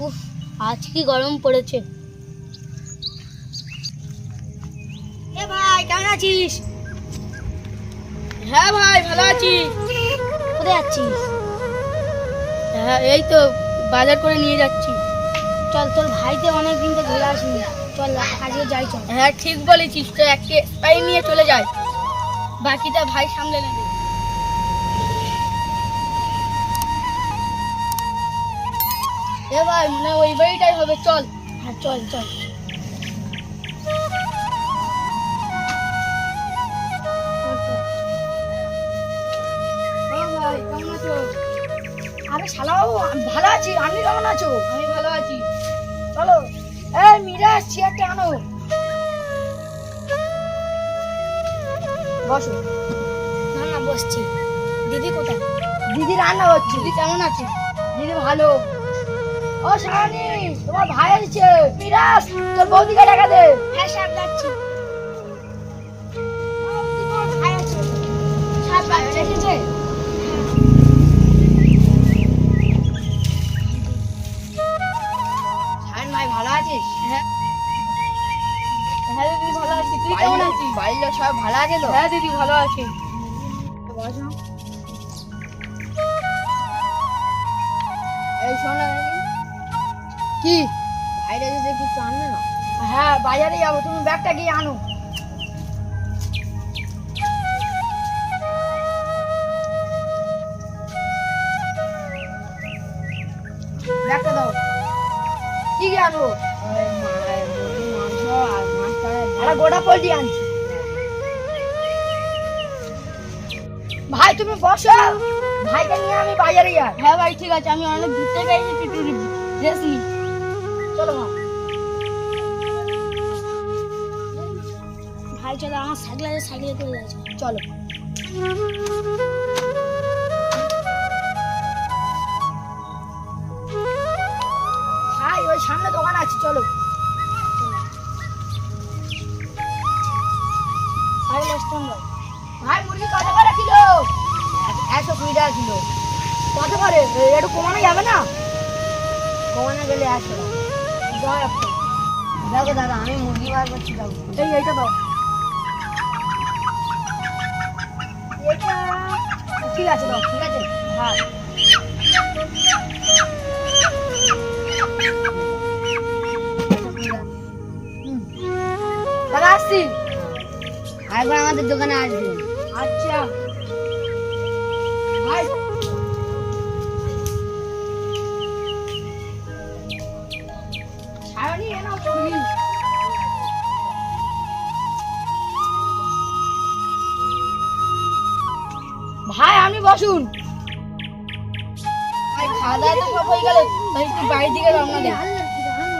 উফ, আজ কি গরম পড়েছে। এ ভাই কেমন আছিস? হ্যাঁ ভাই ভালো আছি। কোথায় যাচ্ছিস? হ্যাঁ এই তো বাজার করে নিয়ে যাচ্ছি। চল, তোর ভাইতে অনেকদিন থেকে ঘুরে আসিনি, চল আজকে যাই চল। হ্যাঁ ঠিক বলেছিস, তো একটা স্পাই নিয়ে চলে যায়, বাকিটা ভাই সামলে নেবে। এ ভাই মনে হয় ওই বাড়িটাই হবে, চল। হ্যাঁ চল চল। ভাই কেমন আছো? আরে শালাবাবু, আমি ভালো আছি, আপনি কেমন আছো? আমি ভালো আছি। চলো। এই মিরাজ, চেয়ারটা আনো। বসো। না না, বসছি। দিদি কোথায়? দিদি রান্না হচ্ছে। দিদি কেমন আছে? দিদি ভালো। ও শানি, তোমার ভাই এসেছে। মিরাজ, তোর বৌদিকে ডাকা দে। হ্যাঁ স্যার, যাচ্ছি। তোমার ভাই আছে। স্যার বাচ্চা এসেছে। শায়ন ভাই ভালো আছিস? হ্যাঁ হ্যাঁ দিদি ভালো আছি, তুই কেমন আছিস? বাড়ির লোক সবাই ভালো আছে তো? হ্যাঁ দিদি ভালো আছে। বসো। এই শোনো কি? বাইরে এসে কিছু আনবে না? হ্যাঁ বাজারে যাবো, তুমি ব্যাগটা গিয়ে আনো। ব্যাগটা দাও। কি গিয়ে আনবো? মাংস আর মাছ। একটা গোটা পোল্ট্রি আনছি। ভাই তুমি বসো, ভাইকে নিয়ে আমি বাজারে যাই। হ্যাঁ ভাই ঠিক আছে, আমি অনেক দূর থেকে এসেছি, একটু রেস্ট নি। চলো ভাই। ভাই চলো, আমার সাইকেলে করে যাচ্ছে, চলো। ভাই ওই সামনে দোকান আছে, চলো। ভাই মুরগি কত করে কিলো? 120 টাকা কিলো। কত করে? একটু কমানো যাবে না? কমানো গেলে 100 টাকা। দেখো দাদা, আমি মুরগি বার করছি, যাবো। এইটা দাও। এটা ঠিক আছে, দাও। ঠিক আছে। হ্যাঁ দাদা, আসছি। আরেকবার আমাদের দোকানে আসবে। আচ্ছা ভাই। সায়নী, এ নাও মুরগি। ভাই আপনি বসুন। ভাই খাওয়া দাওয়া তো সব হয়ে গেল, তাই একটু বাড়ির দিকে রওনা দে।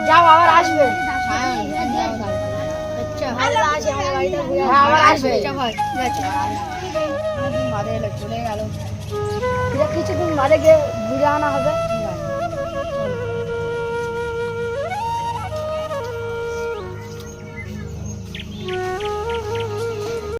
যাও, আবার আসবে। সায়ন, যাও তাহলে। আচ্ছা ভালো আছে, আমার বাড়িতে ঘুরে আসবে। হ্যাঁ, আবার আসবে। আচ্ছা ভাই ঠিক আছে। অনেকদিন বাদে এলো, চলে গেল। কিছুদিন বাদে গিয়ে ঘুরে আনা হবে।